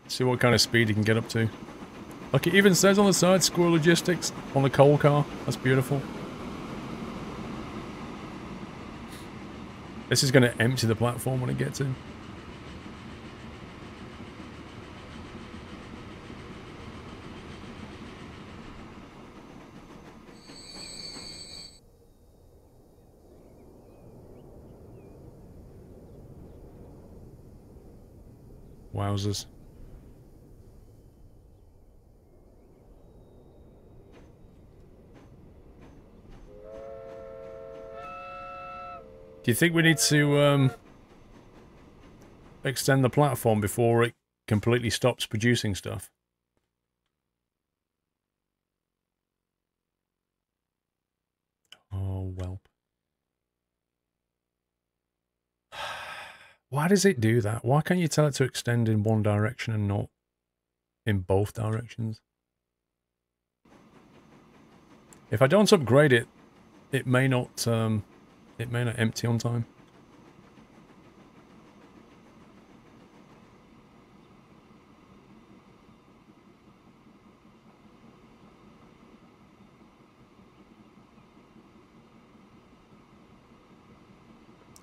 See what kind of speed he can get up to. Like it even says on the side, Squirrel Logistics on the coal car. That's beautiful. This is going to empty the platform when it gets in. Wowzers. Do you think we need to extend the platform before it completely stops producing stuff? Oh, well. Why does it do that? Why can't you tell it to extend in one direction and not in both directions? If I don't upgrade it, it may not empty on time.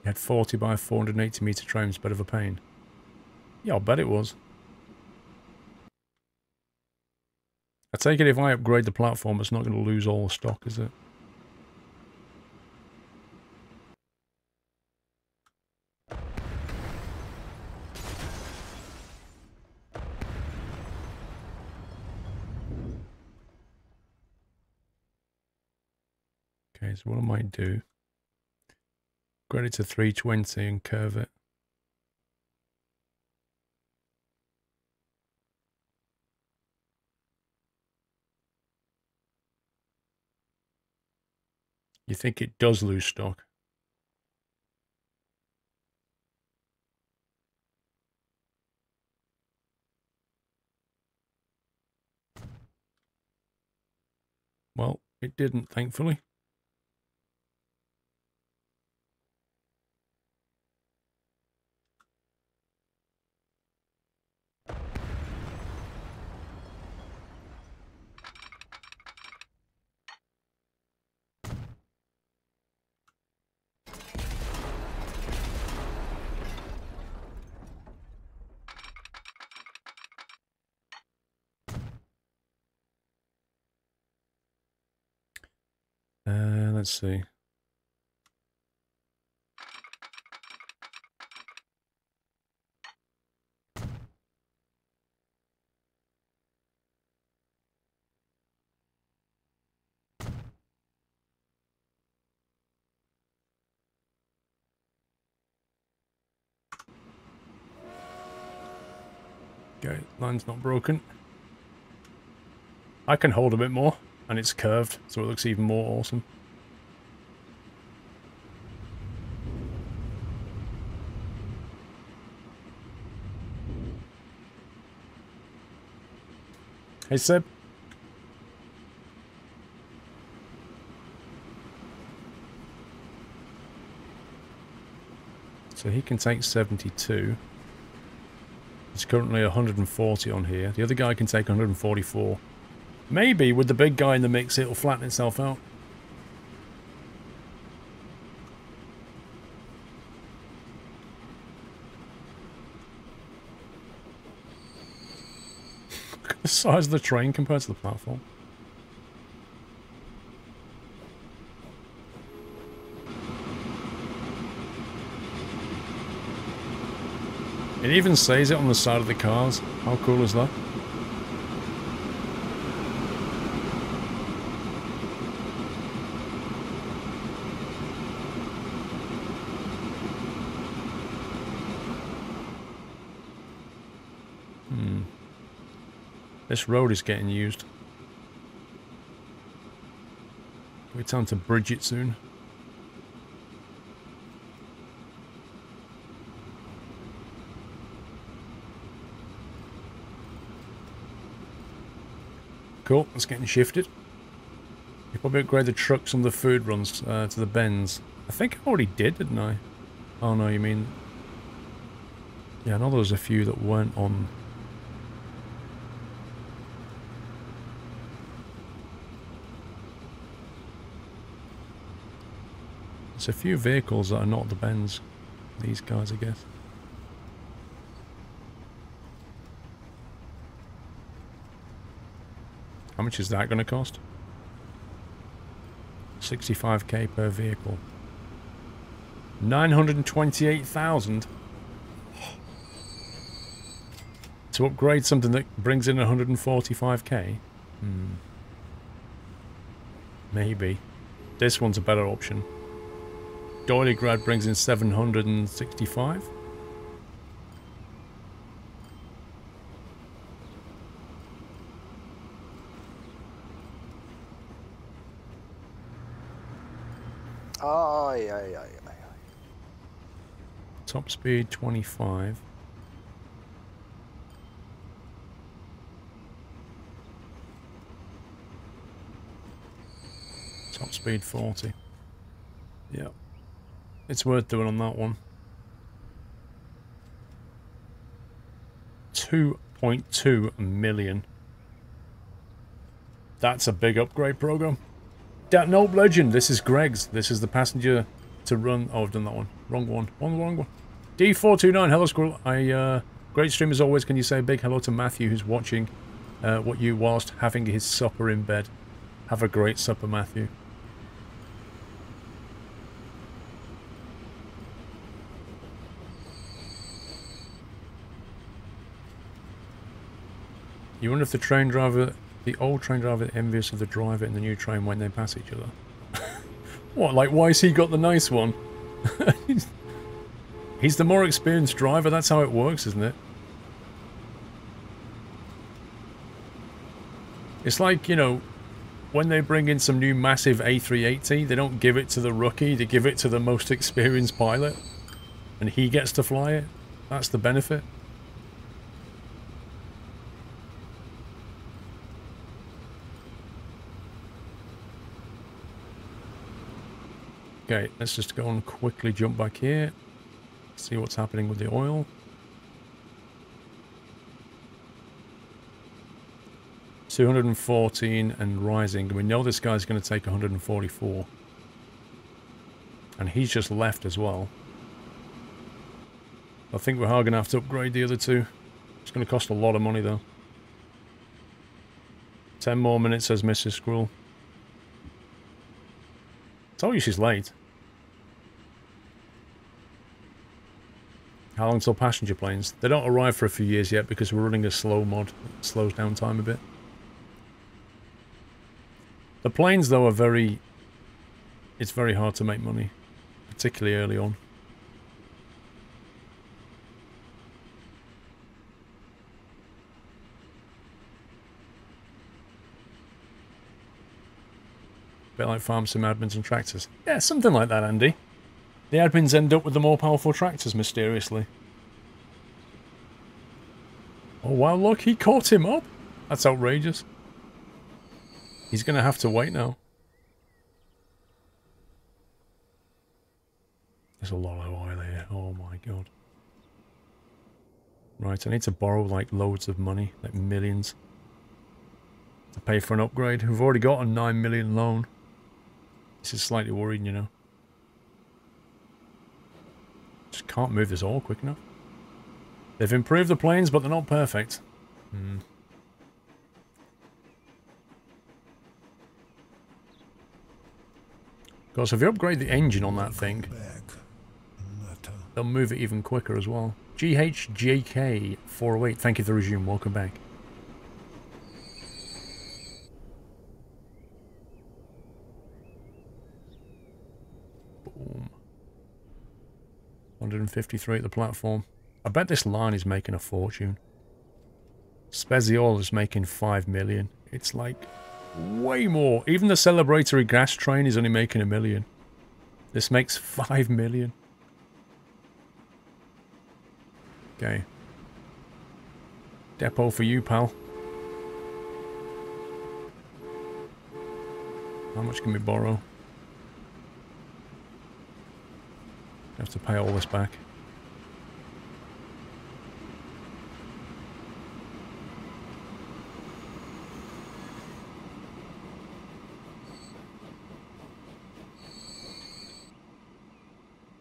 You had 40 by 480 meter trains, bit of a pain. Yeah, I'll bet it was. I take it if I upgrade the platform, it's not going to lose all the stock, is it? Okay, so what I might do, upgrade it to 320 and curve it. You think it does lose stock? Well, it didn't, thankfully. Let's see. Okay, line's not broken. I can hold a bit more, and it's curved, so it looks even more awesome. Hey Seb. So he can take 72. It's currently 140 on here. The other guy can take 144. Maybe with the big guy in the mix it'll flatten itself out. Look at the size of the train compared to the platform. It even says it on the side of the cars. How cool is that? This road is getting used. We're time to bridge it soon. Cool, it's getting shifted. You probably upgrade the trucks on the food runs to the bends. I think I already did, didn't I? Oh no, you mean... Yeah, I know there was a few that weren't on There's a few vehicles that are not the Benz. These guys, I guess. How much is that going to cost? 65k per vehicle. 928,000 to upgrade something that brings in 145k. Maybe this one's a better option. Doiligrad brings in 765. Top speed 25. Top speed 40. Yeah. It's worth doing on that one. 2.2 million. That's a big upgrade program. Nope, legend. This is Greg's. This is the passenger to run. Oh, I've done that one. Wrong one. Wrong one. D429. Hello, Squirrel. Great stream as always. Can you say a big hello to Matthew, who's watching what you whilst having his supper in bed? Have a great supper, Matthew. You wonder if the train driver, the old train driver, envious of the driver in the new train when they pass each other. What, like, why has he got the nice one? He's the more experienced driver, that's how it works, isn't it? It's like, you know, when they bring in some new massive A380, they don't give it to the rookie, they give it to the most experienced pilot. And he gets to fly it. That's the benefit. Okay, let's just go and quickly jump back here. See what's happening with the oil. $214 and rising. We know this guy's going to take 144. And he's just left as well. I think we are going to have to upgrade the other two. It's going to cost a lot of money though. 10 more minutes, says Mrs. Squirrel. Told you she's late. How long till passenger planes? They don't arrive for a few years yet because we're running a slow mod. It slows down time a bit. The planes though are very... It's very hard to make money. Particularly early on. A bit like farm sim admins and tractors. Yeah, something like that, Andy. The admins end up with the more powerful tractors, mysteriously. Oh wow, look, he caught him up. That's outrageous. He's going to have to wait now. There's a lot of oil here. Oh my god. Right, I need to borrow like loads of money, like millions, to pay for an upgrade. We've already got a 9 million loan. This is slightly worrying, you know. Just can't move this oil quick enough. They've improved the planes, but they're not perfect. Because if you upgrade the engine on that thing, they'll move it even quicker as well. GHJK408, thank you for the resume, welcome back. Boom. 153 at the platform. I bet this line is making a fortune. Speziol is making 5 million. It's like way more. Even the celebratory gas train is only making $1 million. This makes 5 million. Okay. Depot for you, pal. How much can we borrow? Have to pay all this back.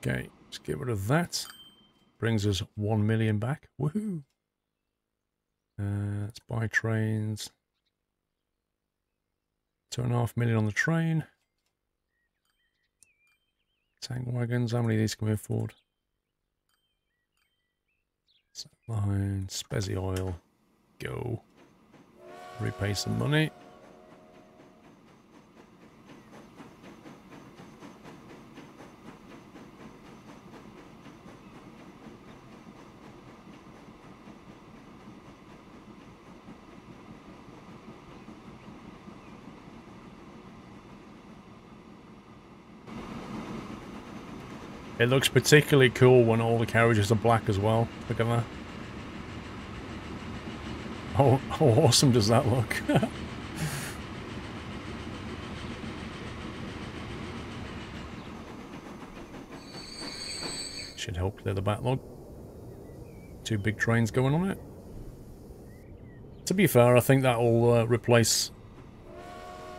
Okay, let's get rid of that. Brings us 1 million back. Woohoo! Let's buy trains. 2.5 million on the train. Tank wagons. How many of these can we afford? Set line, Spezi oil. Go. Repay some money. It looks particularly cool when all the carriages are black as well. Look at that. Oh, how awesome does that look? Should help clear the backlog. 2 big trains going on it. To be fair, I think that'll replace...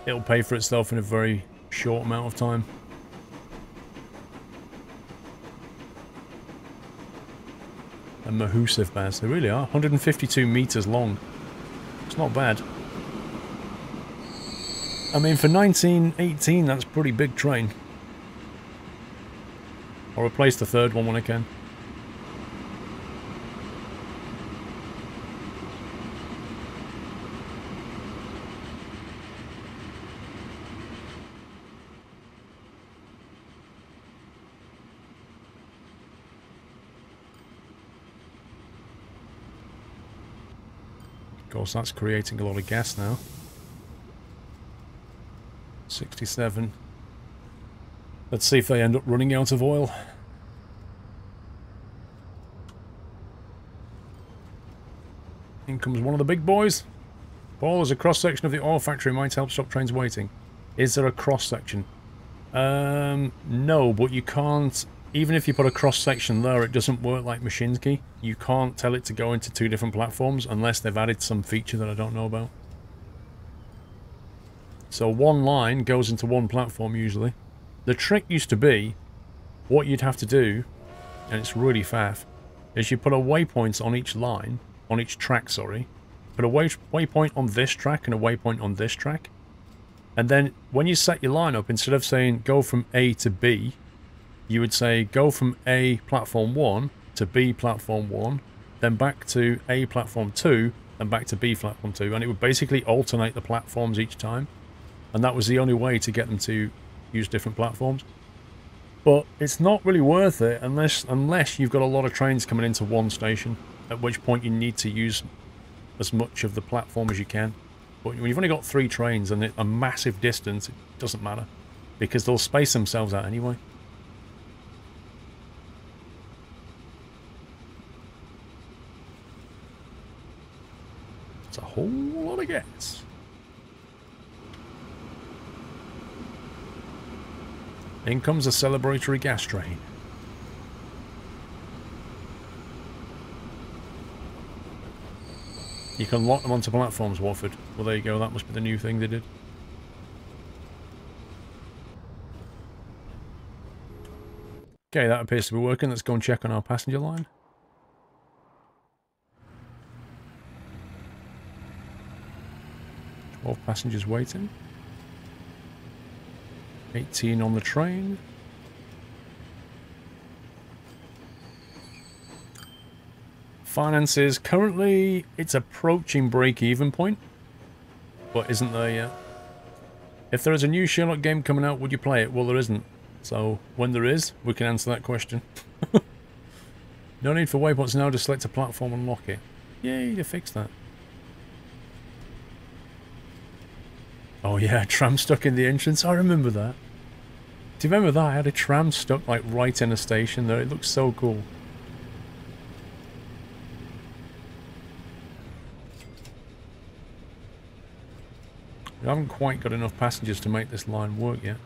It'll pay for itself in a very short amount of time. And Mahusive bears, they really are. 152 meters long. It's not bad. I mean, for 1918, that's a pretty big train. I'll replace the third one when I can. Of course, that's creating a lot of gas now. 67. Let's see if they end up running out of oil. In comes one of the big boys. Paul, there's a cross-section of the oil factory might help stop trains waiting. Is there a cross-section? No, but you can't... Even if you put a cross-section there, it doesn't work like Mashinsky. You can't tell it to go into 2 different platforms unless they've added some feature that I don't know about. So one line goes into one platform usually. The trick used to be, what you'd have to do, and it's really faff, is you put a waypoint on each line, on each track, sorry. Put a waypoint on this track and a waypoint on this track. And then when you set your line up, instead of saying go from A to B, you would say go from A platform 1 to B platform 1, then back to A platform 2, and back to B platform 2. And it would basically alternate the platforms each time. And that was the only way to get them to use different platforms. But it's not really worth it unless you've got a lot of trains coming into one station, at which point you need to use as much of the platform as you can. But when you've only got 3 trains and a massive distance, it doesn't matter, because they'll space themselves out anyway. It's a whole lot of gas. In comes a celebratory gas train. You can lock them onto platforms, Watford. Well, there you go. That must be the new thing they did. Okay, that appears to be working. Let's go and check on our passenger line. All passengers waiting. 18 on the train. Finances, currently it's approaching break-even point, but isn't there yet. If there is a new Sherlock game coming out, would you play it? Well, there isn't. So, when there is, we can answer that question. No need for waypoints now, just select a platform and lock it. Yay, they fixed that. Oh yeah, tram stuck in the entrance. I remember that. Do you remember that? I had a tram stuck like right in a station there. It looks so cool. We haven't quite got enough passengers to make this line work yet.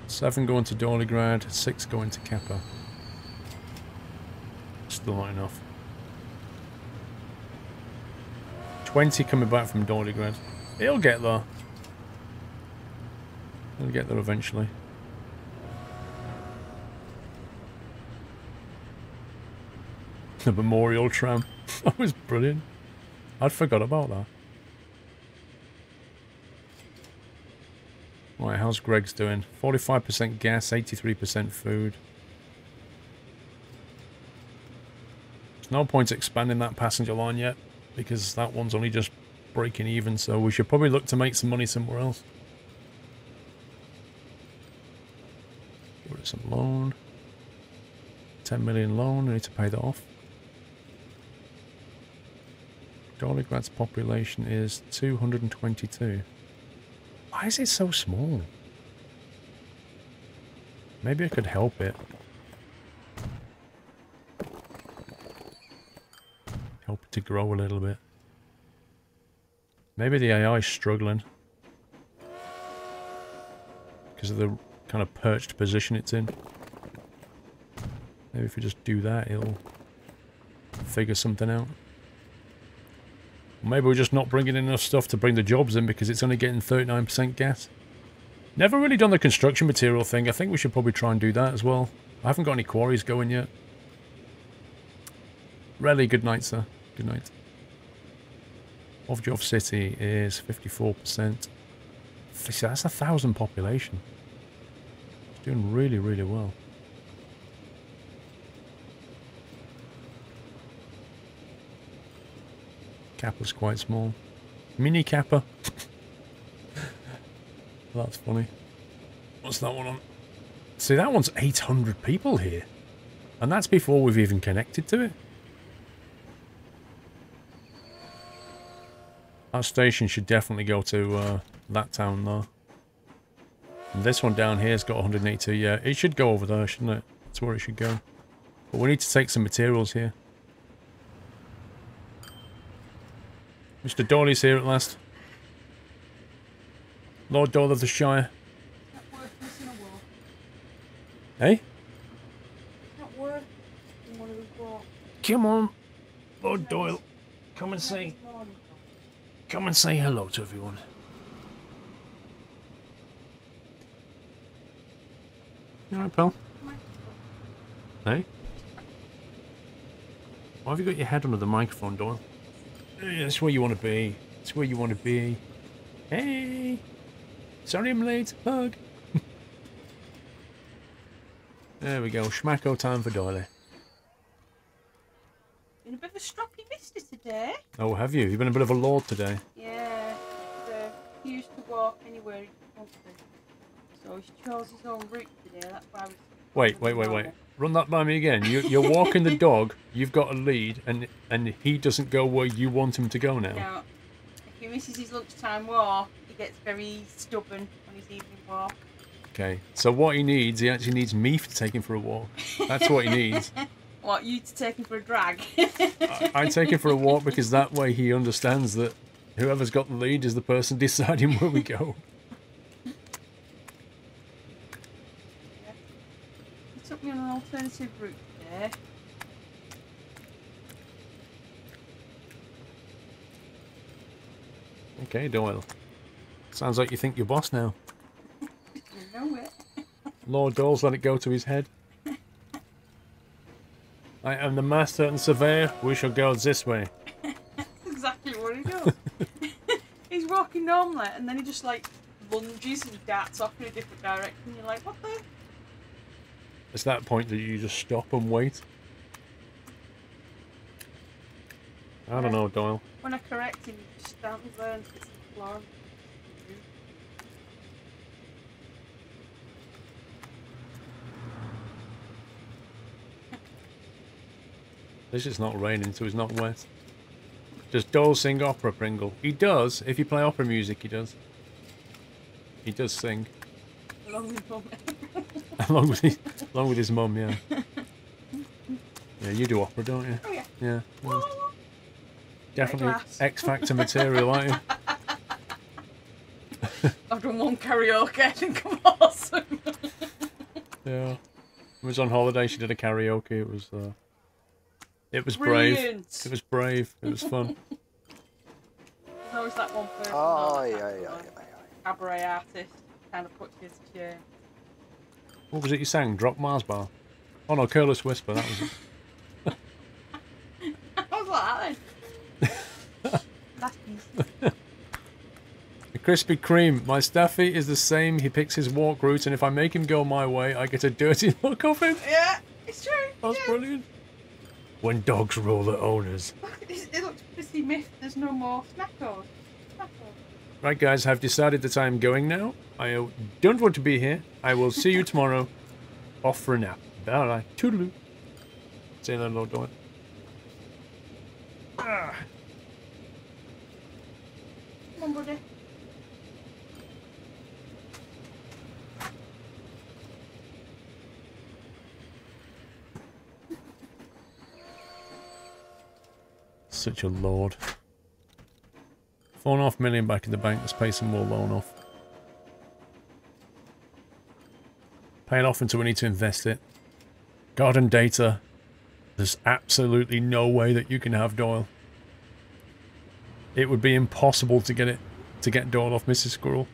Seven going to Doligrad, 6 going to Kappa. Still not enough. 20 coming back from Dorligrad. He'll get there. He'll get there eventually. The memorial tram. That was brilliant. I'd forgot about that. Right, how's Greg's doing? 45% gas, 83% food. There's no point expanding that passenger line yet, because that one's only just breaking even, so we should probably look to make some money somewhere else. Give it some loan. 10 million loan, I need to pay that off. Dorligrad's population is 222. Why is it so small? Maybe I could help it. Help it to grow a little bit. Maybe the AI is struggling because of the kind of perched position it's in. Maybe if we just do that, it'll figure something out. Maybe we're just not bringing in enough stuff to bring the jobs in because it's only getting 39% gas. Never really done the construction material thing. I think we should probably try and do that as well. I haven't got any quarries going yet. Relly, good night, sir. Good night. Ovjov City is 54%. See, that's 1,000 population. It's doing really, really well. Kappa's quite small. Mini Kappa. That's funny. What's that one on? See, that one's 800 people here. And that's before we've even connected to it. That station should definitely go to that town though. And this one down here's got 182. Yeah, it should go over there, shouldn't it? That's where it should go. But we need to take some materials here. Mr. Dorley's here at last. Lord Doyle of the Shire. Not worth missing a walk. Hey? It's not worth in one of those walks. Come on, Lord Doyle. Come and say hello to everyone. You alright, pal? Hey? Why have you got your head under the microphone, Doyle? Yeah, that's where you want to be. That's where you want to be. Hey! Sorry I'm late. Hug. There we go. Schmacko time for Doyle. Been a bit of a stroppy mister today. Oh, have you? You've been a bit of a lord today. Yeah. He used to walk anywhere he wanted to. So he chose his own route today. That's why I was... Wait. Run that by me again. You're walking the dog, you've got a lead, and he doesn't go where you want him to go now. Now, if he misses his lunchtime walk, he gets very stubborn on his evening walk. Okay, so what he actually needs me to take him for a walk. That's what he needs. What, you to take him for a drag? I take him for a walk because that way he understands that whoever's got the lead is the person deciding where we go. Took me on an alternative route today. Okay, Doyle. Sounds like you think you're boss now. You know it. Lord Doyle's let it go to his head. I am the master and surveyor. We shall go this way. That's exactly what he does. He's walking normally, and then he just like lunges and darts off in a different direction. You're like, what the? It's that point that you just stop and wait. I don't know, Doyle. When I correct him, he just stands there and sits on the floor. This is not raining, so it's not wet. Does Doyle sing opera, Pringle? He does. If you play opera music, he does. He does sing. Along with Mum. along with his mum, yeah. Yeah, you do opera, don't you? Oh yeah. Yeah. Well, Oh. definitely X Factor material, aren't you? I've done one karaoke, I think I'm awesome. Yeah. I was on holiday, she did a karaoke, it was It was Brilliant. brave. It was brave. It was fun. There's always that one person. Oh, yeah. Cabaret artist kind of puts you to shame. What was it you sang? Drop Mars Bar? Oh no, Careless Whisper, that was it. I was like that then. That's easy. The Krispy Kreme. My Staffy is the same. He picks his walk route, and if I make him go my way, I get a dirty look off him. Yeah, it's true. That's yeah. brilliant. When dogs rule their owners. It looks pretty miffed. There's no more snackos. Right, guys, I've decided that I'm going now. I don't want to be here. I will see you tomorrow. Off for a nap. Bye-bye. Toodaloo. Say hello, Dawn. Ah. Come on, buddy. Such a lord. 4.5 million back in the bank. Let's pay some more loan off. Pay it off until we need to invest it. Garden data. There's absolutely no way that you can have Doyle. It would be impossible to get Doyle off Mrs. Squirrel.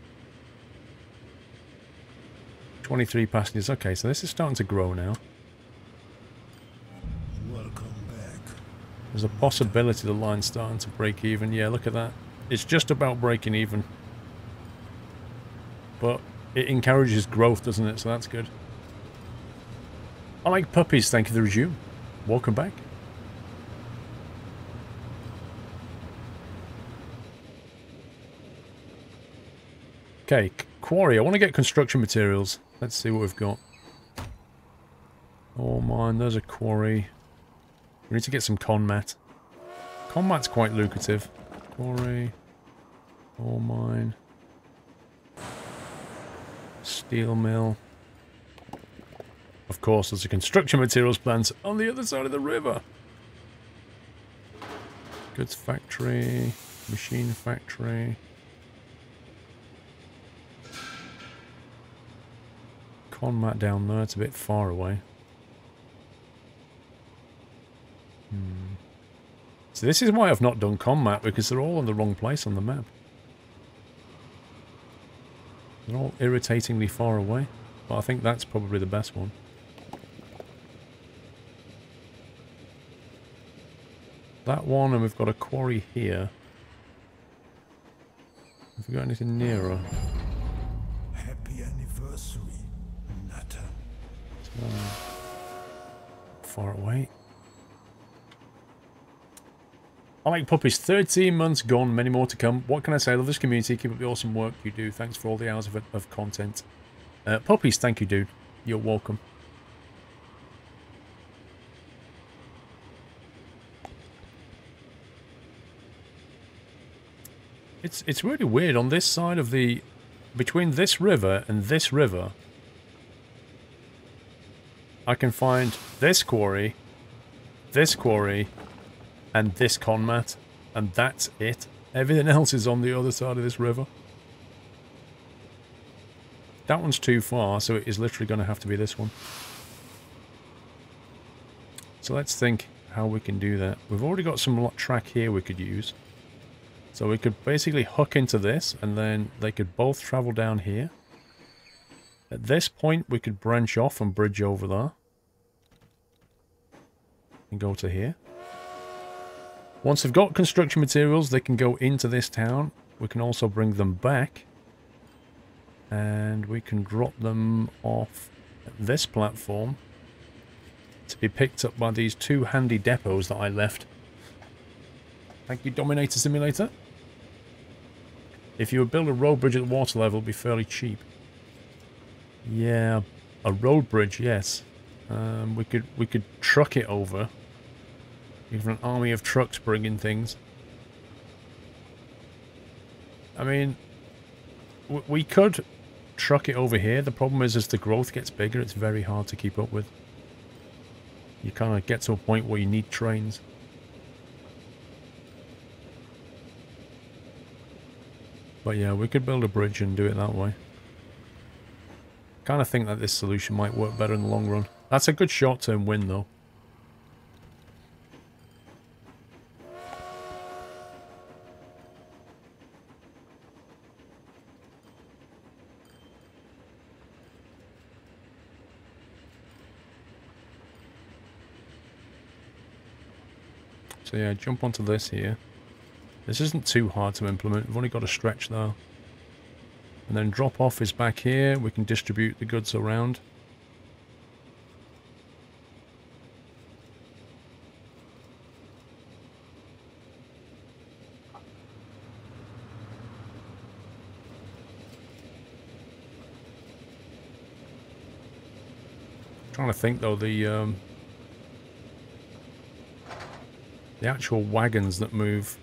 23 passengers. Okay, so this is starting to grow now. Welcome back. There's a possibility the line's starting to break even. Yeah, look at that. It's just about breaking even. But it encourages growth, doesn't it? So that's good. I like puppies. Thank you for the resume. Welcome back. Okay, quarry. I want to get construction materials. Let's see what we've got. Oh mine, there's a quarry. We need to get some conmat. Conmat's quite lucrative. Quarry. Ore mine. Steel mill. Of course, there's a construction materials plant on the other side of the river. Goods factory. Machine factory. Conmat down there. It's a bit far away. So this is why I've not done Conmat, because they're all in the wrong place on the map. They're all irritatingly far away. But I think that's probably the best one. That one, and we've got a quarry here. Have we got anything nearer? Happy anniversary, Nutter. Far away. I like puppies. 13 months gone, many more to come. What can I say? I love this community. Keep up the awesome work you do. Thanks for all the hours of content. Puppies, thank you, dude. You're welcome. It's really weird. On this side of the... Between this river and this river, I can find this quarry, and this conmat, and that's it. Everything else is on the other side of this river. That one's too far, so it is literally going to have to be this one. So let's think how we can do that. We've already got some track here we could use. So we could basically hook into this, and then they could both travel down here. At this point, we could branch off and bridge over there. And go to here. Once they've got construction materials, they can go into this town. We can also bring them back. And we can drop them off at this platform to be picked up by these two handy depots that I left. Thank you, Dominator Simulator. If you would build a road bridge at the water level, it would be fairly cheap. Yeah, a road bridge, yes. We could truck it over. Even an army of trucks bringing things. I mean, we could truck it over here. The problem is, as the growth gets bigger, it's very hard to keep up with. You kind of get to a point where you need trains. But yeah, we could build a bridge and do it that way. Kind of think that this solution might work better in the long run. That's a good short-term win, though. So yeah, jump onto this here. This isn't too hard to implement. We've only got to stretch though. And then drop off is back here. We can distribute the goods around. Trying to think though, the actual wagons that move.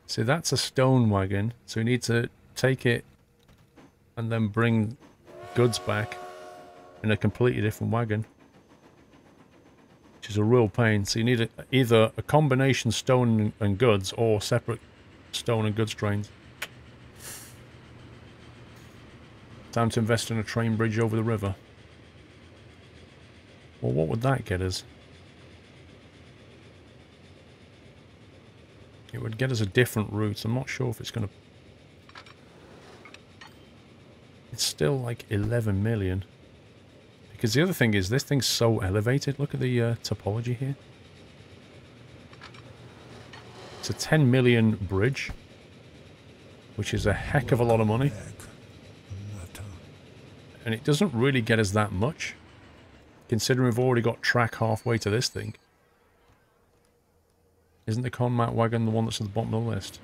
See, that's a stone wagon, so we need to take it and then bring goods back in a completely different wagon, which is a real pain. So you need either a combination stone and goods or separate stone and goods trains. Time to invest in a train bridge over the river. Well, what would that get us? It would get us a different route. I'm not sure if it's going to... It's still like 11 million. Because the other thing is, this thing's so elevated. Look at the topology here. It's a 10 million bridge, which is a heck of a lot of money. And it doesn't really get us that much, considering we've already got track halfway to this thing. Isn't the Conmat wagon the one that's at the bottom of the list?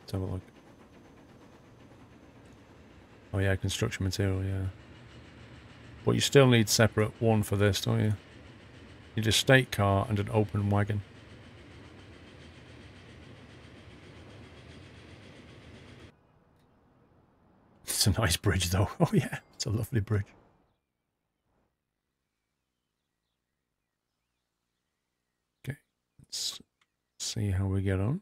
Let's have a look. Oh yeah, construction material, yeah. But you still need separate one for this, don't you? You need a state car and an open wagon. It's a nice bridge though. Oh yeah, it's a lovely bridge. Okay, let's see how we get on.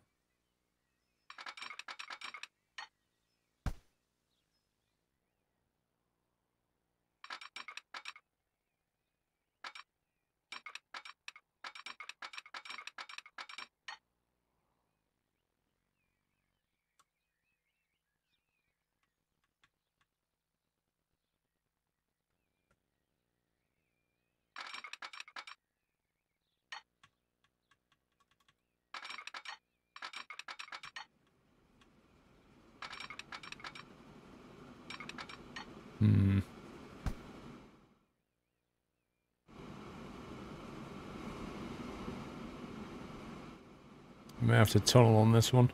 May have to tunnel on this one.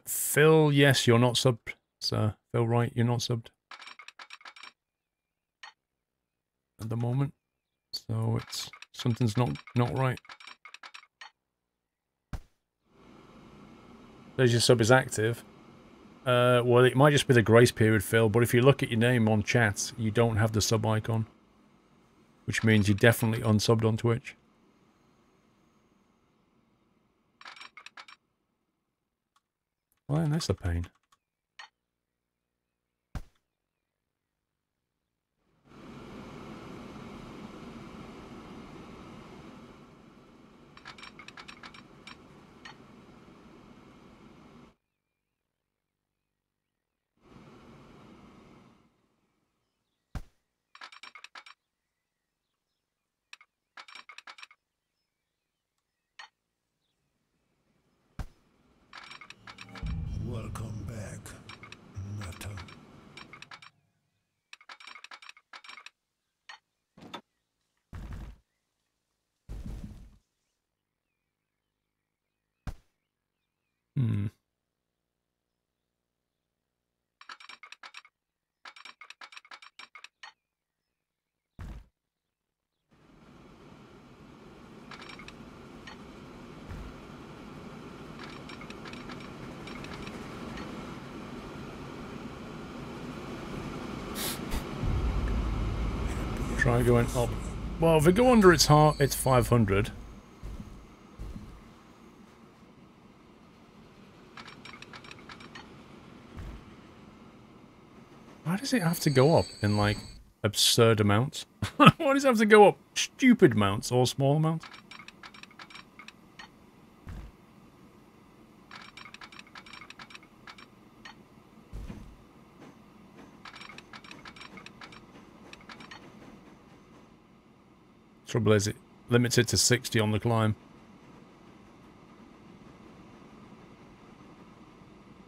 Phil, yes, you're not subbed. So, Phil, right, you're not subbed at the moment. So it's something's not right. There's your sub is active. Well, it might just be the grace period, Phil. But if you look at your name on chat, you don't have the sub icon, which means you're definitely unsubbed on Twitch. Well, that's a pain. Welcome back, Nutter. Try going up. Well, if we go under its heart, it's 500. Why does it have to go up in, like, absurd amounts? Why does it have to go up stupid amounts or small amounts? Trouble is, it limits it to 60 on the climb.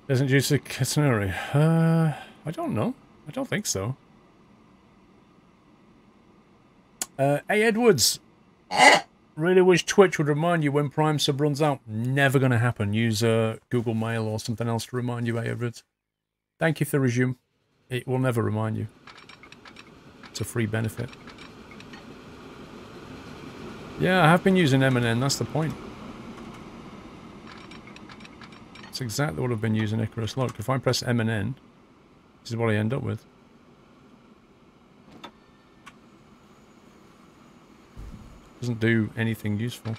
Isn't due to catenary? I don't know. I don't think so. Hey, Edwards! Really wish Twitch would remind you when Prime sub runs out. Never gonna happen. Use Google Mail or something else to remind you, hey, Edwards. Thank you for the resume. It will never remind you. It's a free benefit. Yeah, I have been using M&N, that's the point. That's exactly what I've been using, Icarus. Look, if I press M&N, this is what I end up with. Doesn't do anything useful.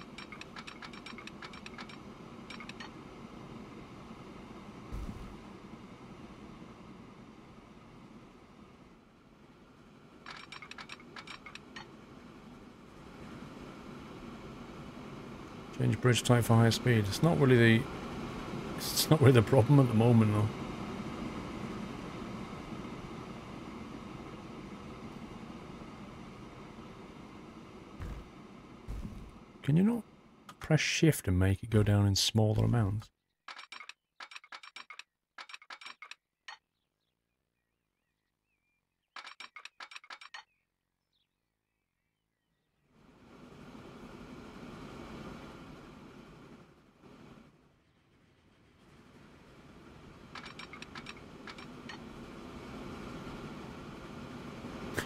Change bridge type for higher speed. It's not really the problem at the moment though. Can you not press shift and make it go down in smaller amounts?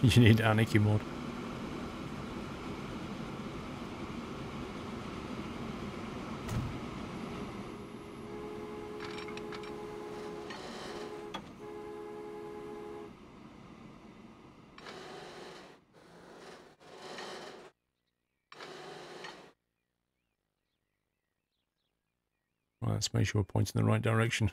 You need Anarchy mod. Right, let's make sure we're pointing in the right direction.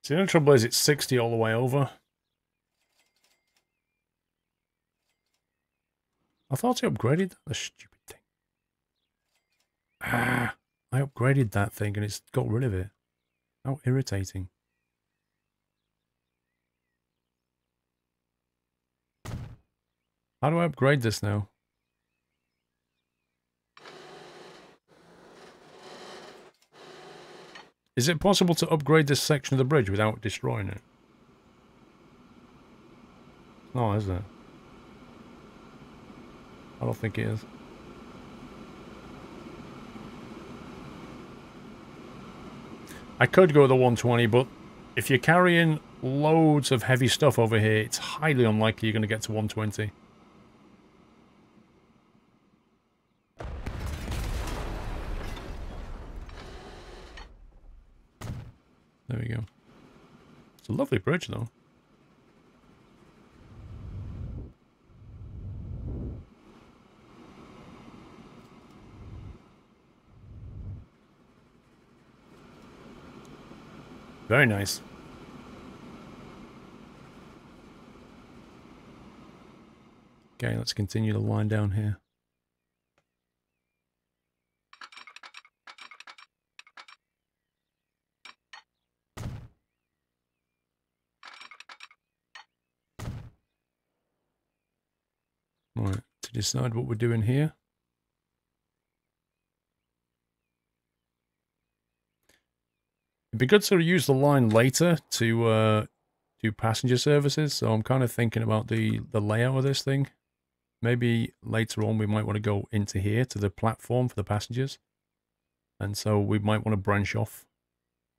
So the only trouble is it's 60 all the way over. I thought I upgraded that stupid thing. Ah, I upgraded that thing and it's got rid of it. How irritating. How do I upgrade this now? Is it possible to upgrade this section of the bridge without destroying it? No, is it? I don't think it is. I could go with the 120, but if you're carrying loads of heavy stuff over here, it's highly unlikely you're going to get to 120. There we go. It's a lovely bridge, though. Very nice. Okay, let's continue the line down here. Right, to decide what we're doing here. It'd be good to use the line later to do passenger services, so I'm kind of thinking about the layout of this thing. Maybe later on we might want to go into here to the platform for the passengers. And so we might want to branch off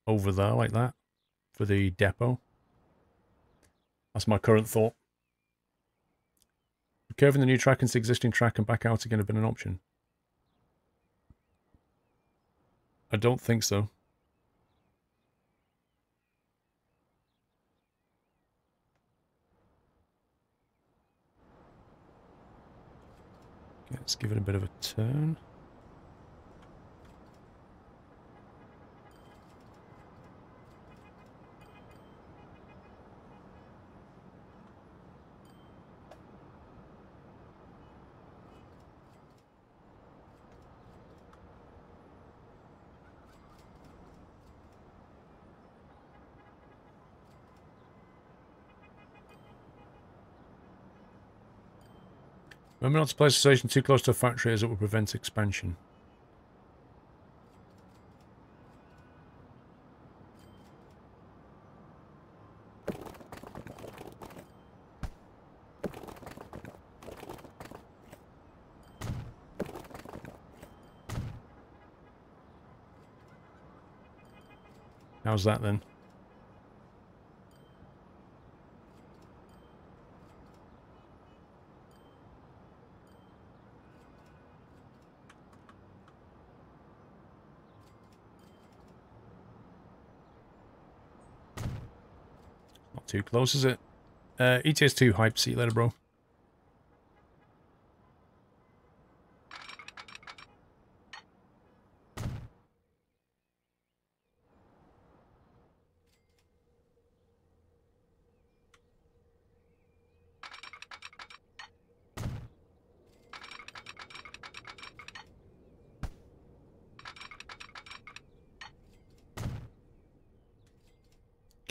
over there like that for the depot. That's my current thought. Curving the new track into the existing track and back out again have been an option. I don't think so. Let's give it a bit of a turn. Remember not to place a station too close to a factory as it will prevent expansion. How's that then? Not too close, is it? ETS2 hype, see you later, bro.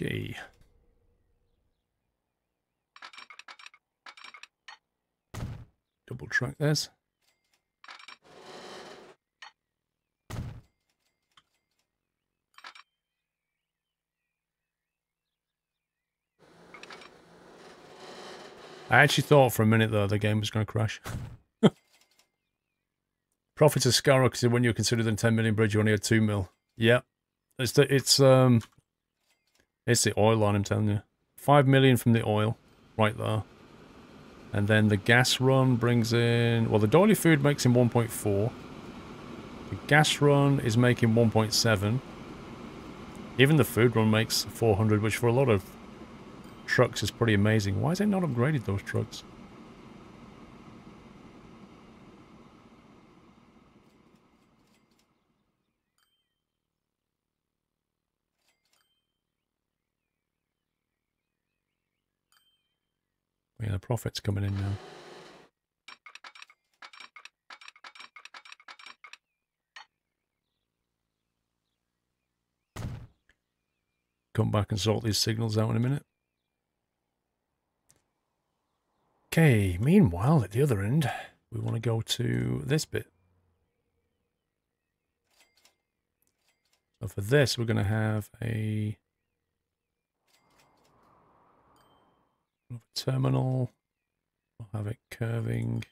Okay. Double track this. I actually thought for a minute though the game was going to crash. Profits are skyrocketed when you consider the 10 million bridge you only had 2 mil. Yeah. It's the oil line, I'm telling you. 5 million from the oil, right there. And then the gas run brings in... Well, the doily food makes in 1.4. The gas run is making 1.7. Even the food run makes 400, which for a lot of trucks is pretty amazing. Why is it not upgraded, those trucks? Yeah, the profit's coming in now. Come back and sort these signals out in a minute. Okay, meanwhile, at the other end, we want to go to this bit. So for this, we're going to have a terminal. We'll have it curving.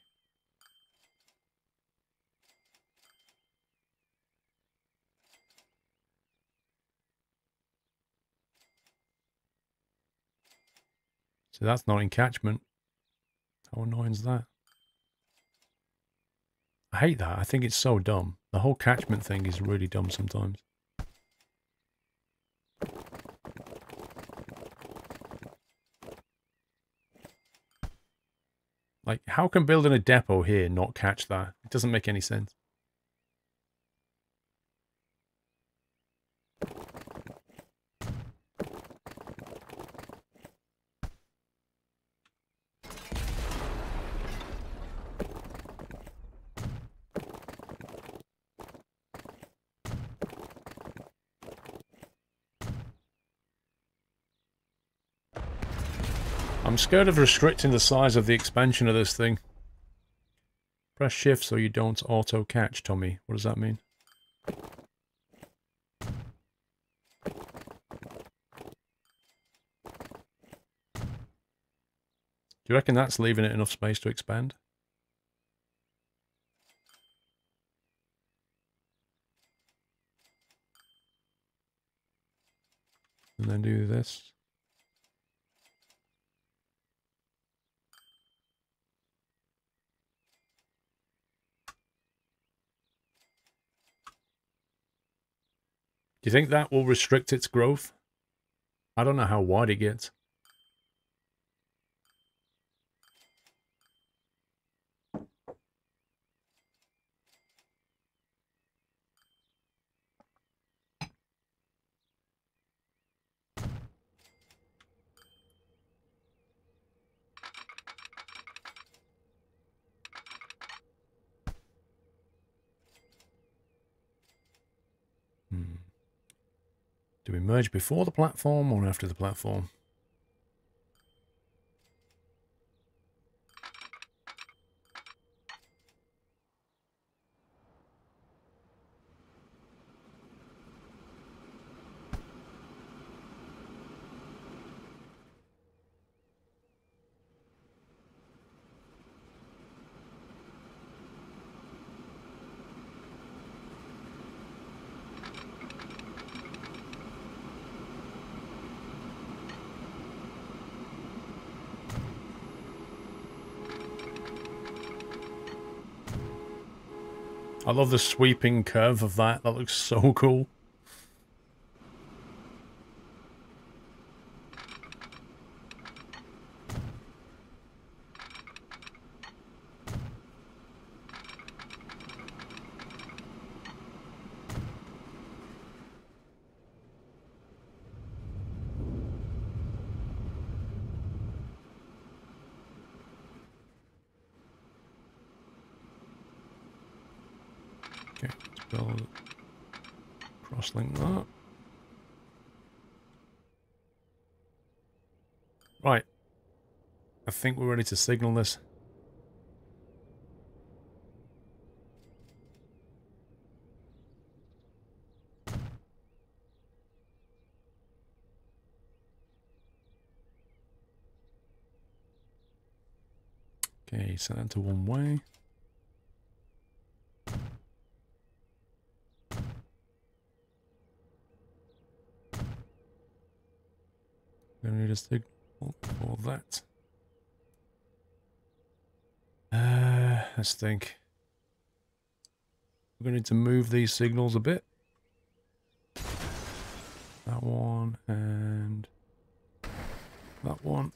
So that's not in catchment. How annoying is that? I hate that. I think it's so dumb. The whole catchment thing is really dumb sometimes. Like, how can building a depot here not catch that? It doesn't make any sense. I'm scared of restricting the size of the expansion of this thing. Press shift so you don't auto catch, Tommy. What does that mean? Do you reckon that's leaving it enough space to expand? And then do this. Do you think that will restrict its growth? I don't know how wide it gets. Do we merge before the platform or after the platform? I love the sweeping curve of that. That looks so cool. Okay, let's build cross-link that. Right. I think we're ready to signal this. Okay, set that to one way. Gonna need a signal for that. Let's think. We're gonna need to move these signals a bit. That one and that one.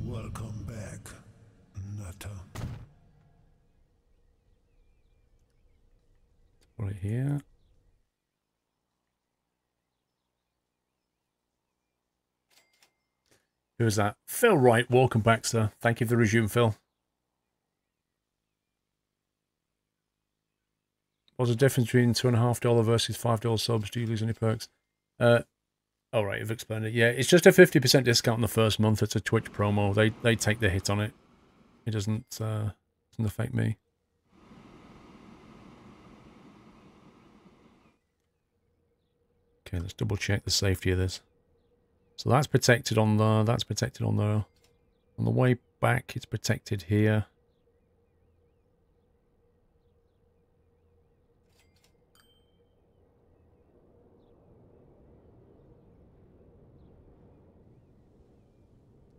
Welcome back, Nutter. Put it here. Who's that? Phil Wright. Welcome back, sir. Thank you for the resume, Phil. What's the difference between $2.50 versus $5 subs? Do you lose any perks? All right, I've explained it. Yeah, it's just a 50% discount in the first month. It's a Twitch promo. They take the hit on it. It doesn't affect me. Okay, let's double check the safety of this. So that's protected on the. That's protected on the. On the way back, it's protected here.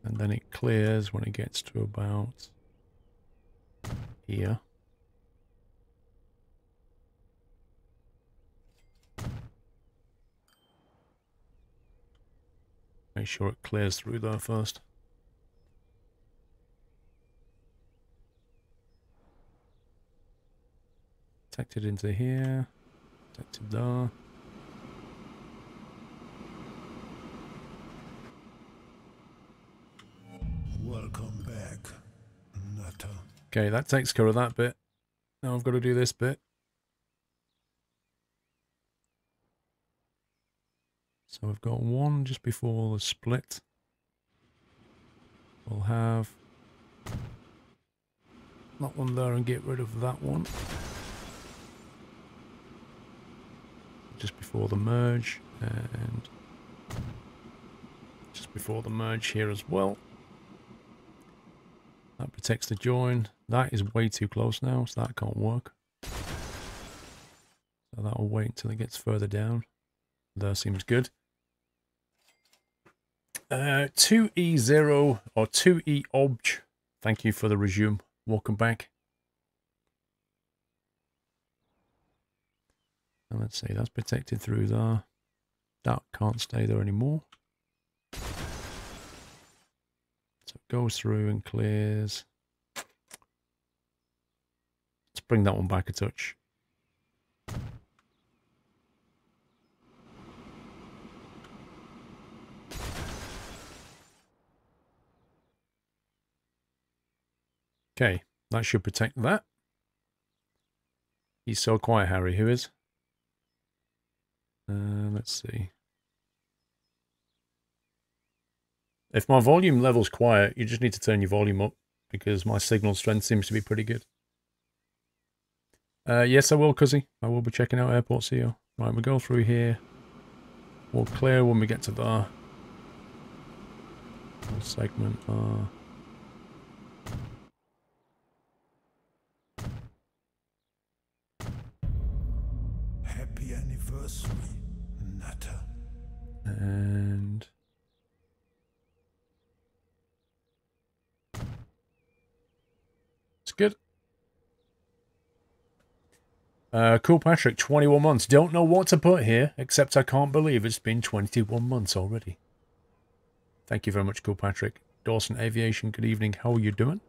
And then it clears when it gets to about here. Make sure it clears through there first. Protected into here. Protected there. Welcome back, Nutter. Okay, that takes care of that bit. Now I've got to do this bit. So we've got one just before the split. We'll have that one there and get rid of that one. Just before the merge, and just before the merge here as well. That protects the join. That is way too close now, so that can't work. So So that'll wait until it gets further down. There seems good. 2E0 or 2E obj. Thank you for the resume. Welcome back. And let's see, that's protected through there. That can't stay there anymore. So it goes through and clears. Let's bring that one back a touch. Okay, that should protect that. He's so quiet, Harry. Who is? Let's see. If my volume level's quiet, you just need to turn your volume up because my signal strength seems to be pretty good. Yes, I will, Cuzzy. I will be checking out Airport CO. Right, we'll go through here. We'll clear when we get to there. We'll segment there. Happy anniversary, Nutter. And it's good. Cool Patrick, 21 months. Don't know what to put here, except I can't believe it's been 21 months already. Thank you very much, Cool Patrick. Dawson Aviation, good evening. How are you doing?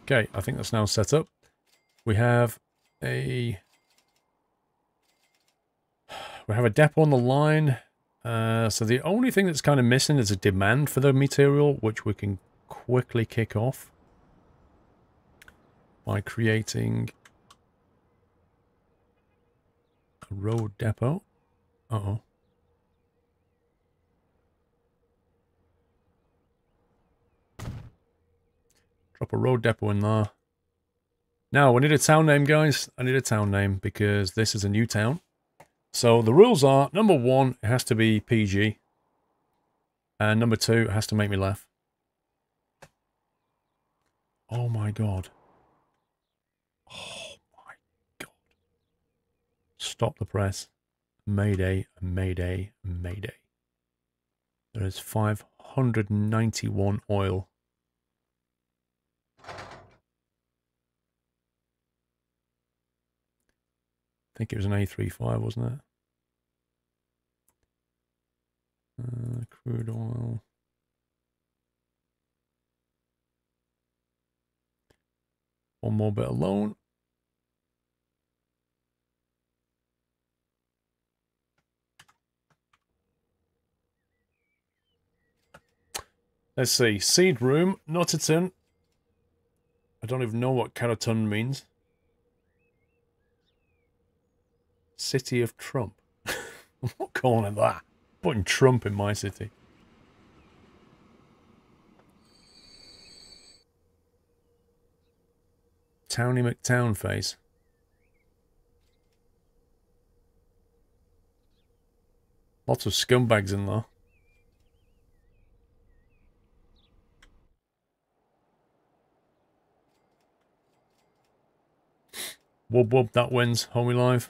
Okay, I think that's now set up. We have a depot on the line. So the only thing that's kind of missing is a demand for the material, which we can quickly kick off by creating a road depot. Uh-oh. Drop a road depot in there. Now, we need a town name, guys. I need a town name because this is a new town. So the rules are, number 1, it has to be PG. And number 2, it has to make me laugh. Oh my god. Oh my god. Stop the press. Mayday, mayday, mayday. There is 591 oil. I think it was an A35, wasn't it? Crude oil. One more bit alone. Let's see. Seed room, not a ton. I don't even know what caraton means. City of Trump. I'm not calling it that. Putting Trump in my city. Towny McTown face. Lots of scumbags in there. Wub wub, that wins. Homie live.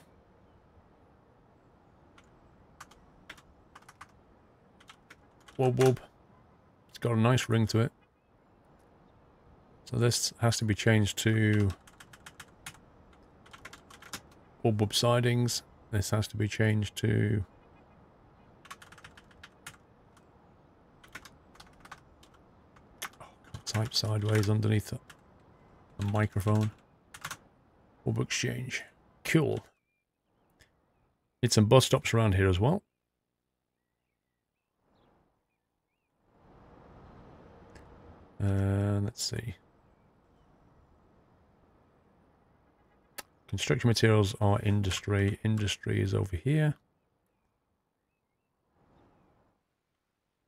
Wub wub. It's got a nice ring to it. So this has to be changed to wub wub sidings. This has to be changed to type sideways underneath the microphone. Wub exchange. Cool. Need some bus stops around here as well. Let's see. Construction materials are industry. Industry is over here.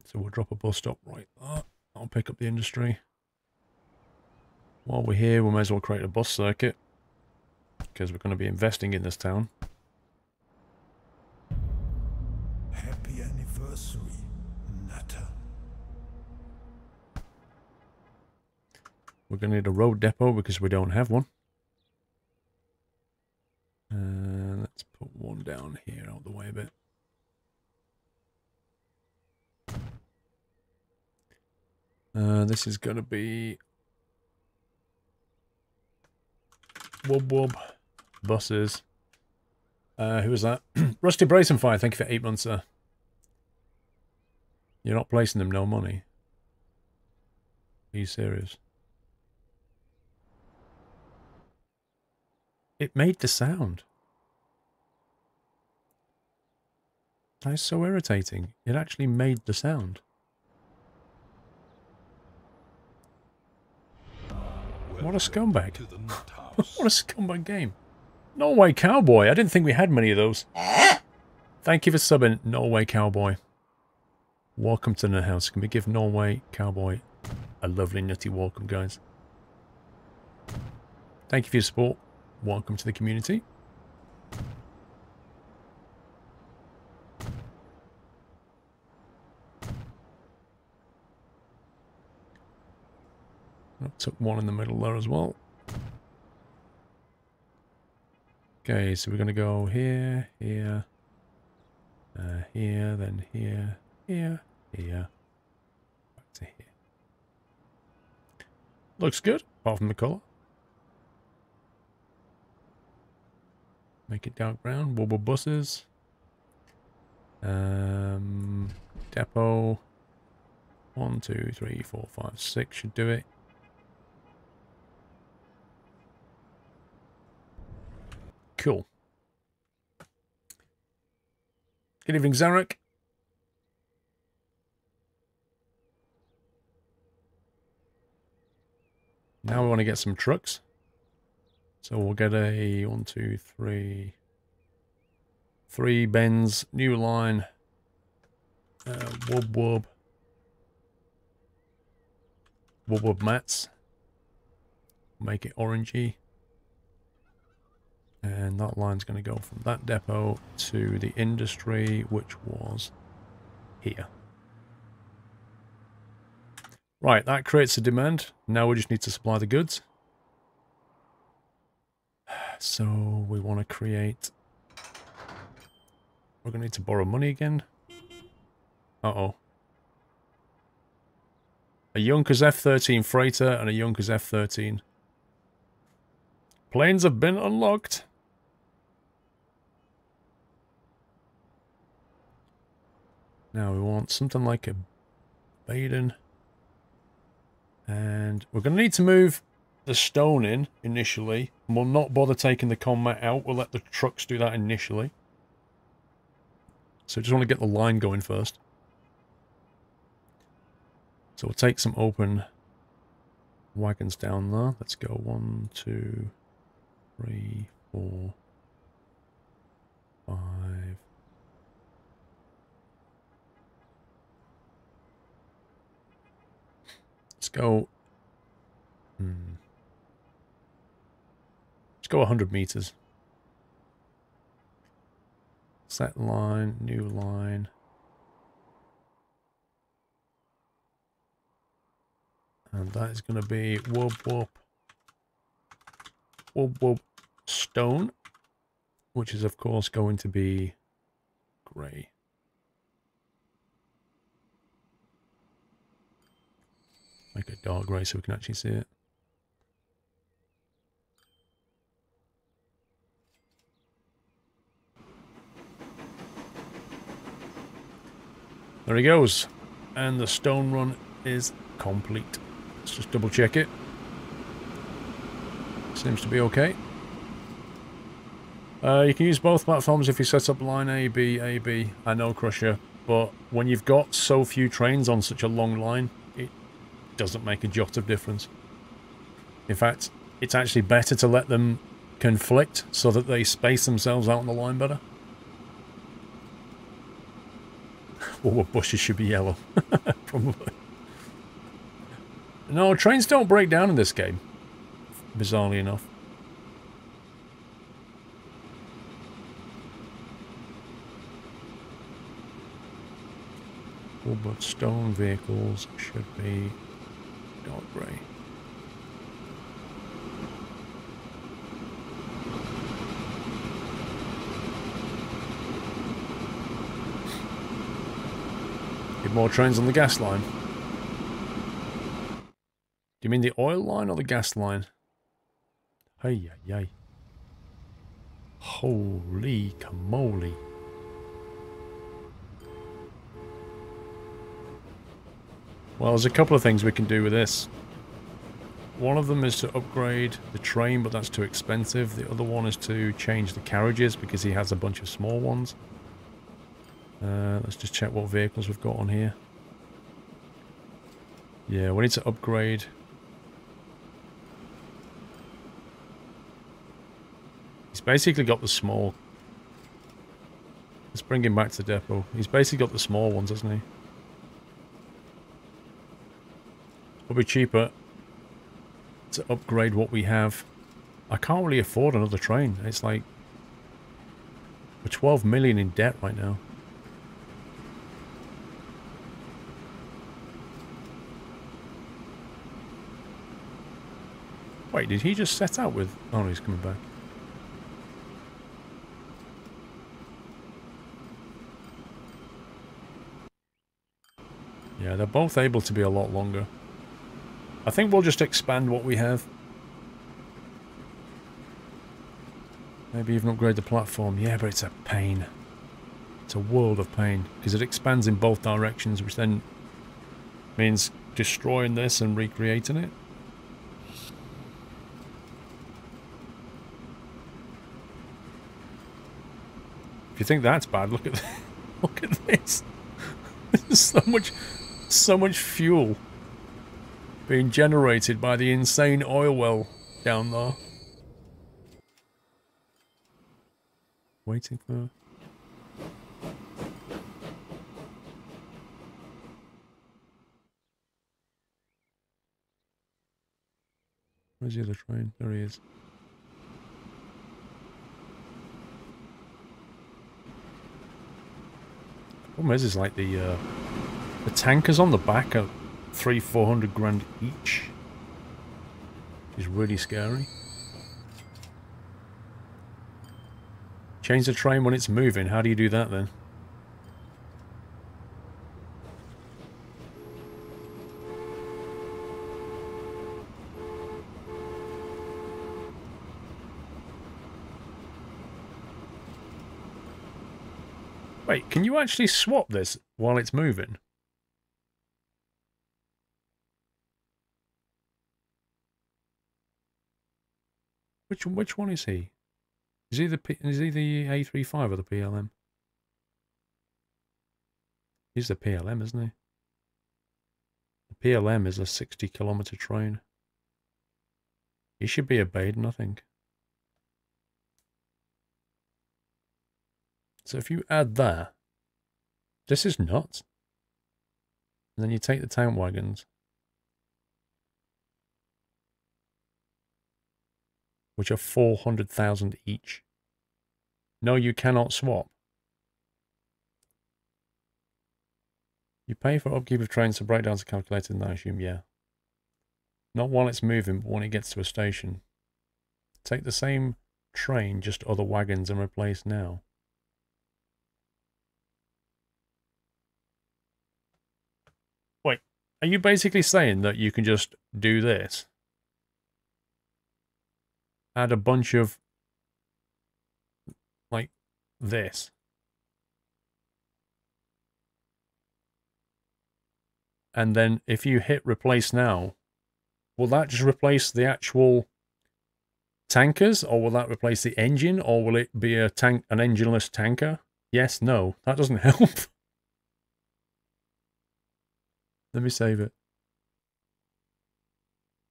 So we'll drop a bus stop right there. I'll pick up the industry. While we're here, we may as well create a bus circuit, because we're going to be investing in this town. Happy anniversary, Nutter. We're going to need a road depot because we don't have one. Let's put one down here out the way a bit. This is going to be Wub Wub buses. Who was that? Rusty Brazen Fire, thank you for 8 months, sir. You're not placing them, no money. Are you serious? It made the sound. That is so irritating. It actually made the sound. What a scumbag. What a scumbag game. Norway Cowboy. I didn't think we had many of those. Thank you for subbing, Norway Cowboy. Welcome to the house. Can we give Norway Cowboy a lovely nutty welcome, guys? Thank you for your support. Welcome to the community. I took one in the middle there as well. Okay, so we're going to go here, here, here, then here, here, here, back to here. Looks good, apart from the colour. Make it dark brown. Wobble buses. Depot. 1, 2, 3, 4, 5, 6 should do it. Cool. Good evening, Zarek. Now we want to get some trucks. So we'll get a 1, 2, 3. 3 bends, new line. Wub Wub. Wub Wub mats. Make it orangey. And that line's going to go from that depot to the industry, which was here. Right, that creates a demand. Now we just need to supply the goods. So we want to create... We're going to need to borrow money again. Uh-oh. A Junkers F-13 freighter and a Junkers F-13. Planes have been unlocked. Now we want something like a Baden. And we're going to need to move the stone in initially. And we'll not bother taking the combat out. We'll let the trucks do that initially. So just want to get the line going first. So we'll take some open wagons down there. Let's go 1, 2, 3, 4, 5. Let's go. Let's go 100 meters. Set line, new line. And that is going to be Wub Wub. Wub Wub stone. Which is of course going to be grey. Make it dark grey so we can actually see it. There he goes. And the stone run is complete. Let's just double check it. Seems to be okay. You can use both platforms if you set up line A, B, A, B. I know, Crusher, but when you've got so few trains on such a long line, it doesn't make a jot of difference. In fact, it's actually better to let them conflict so that they space themselves out on the line better. Well, bushes should be yellow. Probably. No, trains don't break down in this game. Bizarrely enough. vehicle, but stone vehicles should be dark grey. Get more trains on the gas line. Do you mean the oil line or the gas line? Hey, yay. Holy camole. Well, there's a couple of things we can do with this. One of them is to upgrade the train, but that's too expensive. The other one is to change the carriages because he has a bunch of small ones. Let's just check what vehicles we've got on here. Yeah, we need to upgrade. He's basically got the small. Let's bring him back to the depot. He's basically got the small ones, hasn't he? It'll be cheaper to upgrade what we have. I can't really afford another train. It's like we're 12 million in debt right now. Wait, did he just set out with... Oh, no, he's coming back. Yeah, they're both able to be a lot longer. I think we'll just expand what we have. Maybe even upgrade the platform. Yeah, but it's a pain. It's a world of pain. Because it expands in both directions, which then means destroying this and recreating it. If you think that's bad, look at look at this. There's so much fuel being generated by the insane oil well down there. Waiting for... Where's the other train? There he is. Problem is like the tankers on the back are 300-400 grand each. Which is really scary. Change the train when it's moving. How do you do that then? Wait, can you actually swap this while it's moving? Which one is he? Is he the A35 or the PLM? He's the PLM, isn't he? The PLM is a 60-kilometer train. He should be a Baden, I think. So if you add that, this is nuts. And then you take the tank wagons, which are 400,000 each. No, you cannot swap. You pay for upkeep of trains, so breakdowns are calculated, and I assume, yeah. Not while it's moving, but when it gets to a station. Take the same train, just other wagons, and replace now. Wait, are you basically saying that you can just do this? Add a bunch of, like, this. And then if you hit replace now, will that just replace the actual tankers? Or will that replace the engine? Or will it be an engineless tanker? Yes, no. That doesn't help. Let me save it.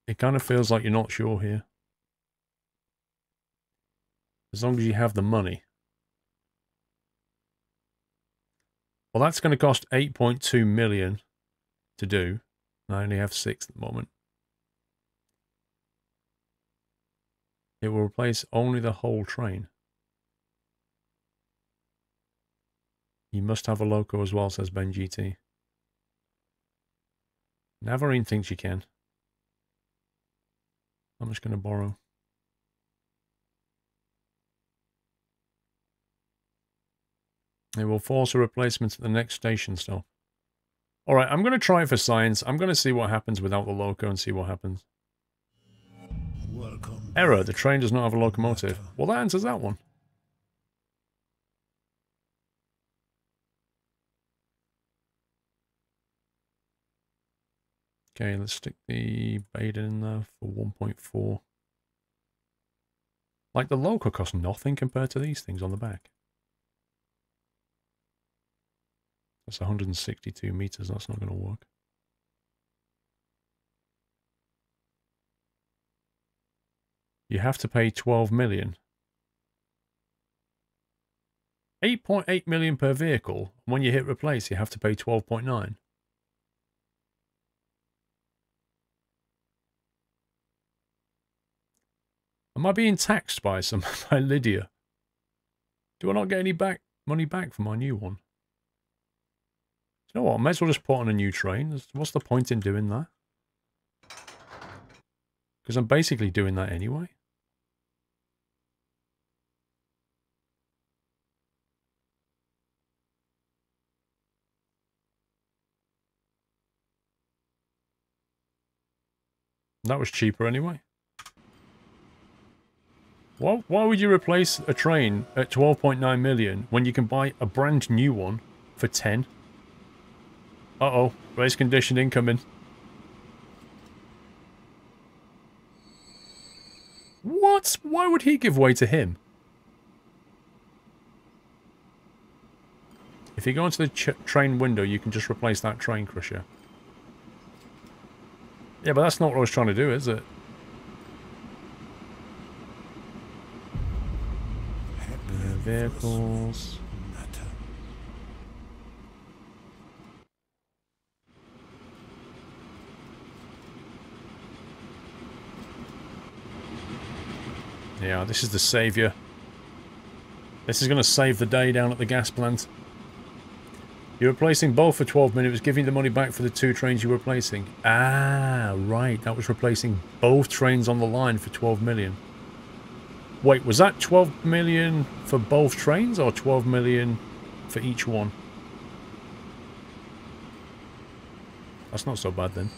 It kind of feels like you're not sure here. As long as you have the money. Well, that's going to cost 8.2 million to do. I only have 6 at the moment. It will replace only the whole train. You must have a loco as well, says Ben GT. Navarine thinks you can. How much can I borrow? It will force a replacement at the next station still. Alright, I'm going to try for science. I'm going to see what happens without the loco and see what happens. Welcome. Error, the train does not have a locomotive. Well, that answers that one. Okay, let's stick the beta in there for 1.4. Like, the loco costs nothing compared to these things on the back. That's 162 meters, that's not going to work. You have to pay 12 million. 8.8 million per vehicle. When you hit replace, you have to pay 12.9. Am I being taxed by by Lydia? Do I not get any money back for my new one? You know what? I may as well just put on a new train. What's the point in doing that? Because I'm basically doing that anyway. That was cheaper anyway. Why would you replace a train at 12.9 million when you can buy a brand new one for 10? Uh-oh, race condition incoming. What? Why would he give way to him? If you go into the train window, you can just replace that train crusher. Yeah, but that's not what I was trying to do, is it? Vehicles. Yeah, this is the saviour. This is going to save the day down at the gas plant. You're replacing both for 12 minutes, giving you the money back for the 2 trains you're replacing. Ah, right. That was replacing both trains on the line for 12 million. Wait, was that 12 million for both trains or 12 million for each one? That's not so bad then.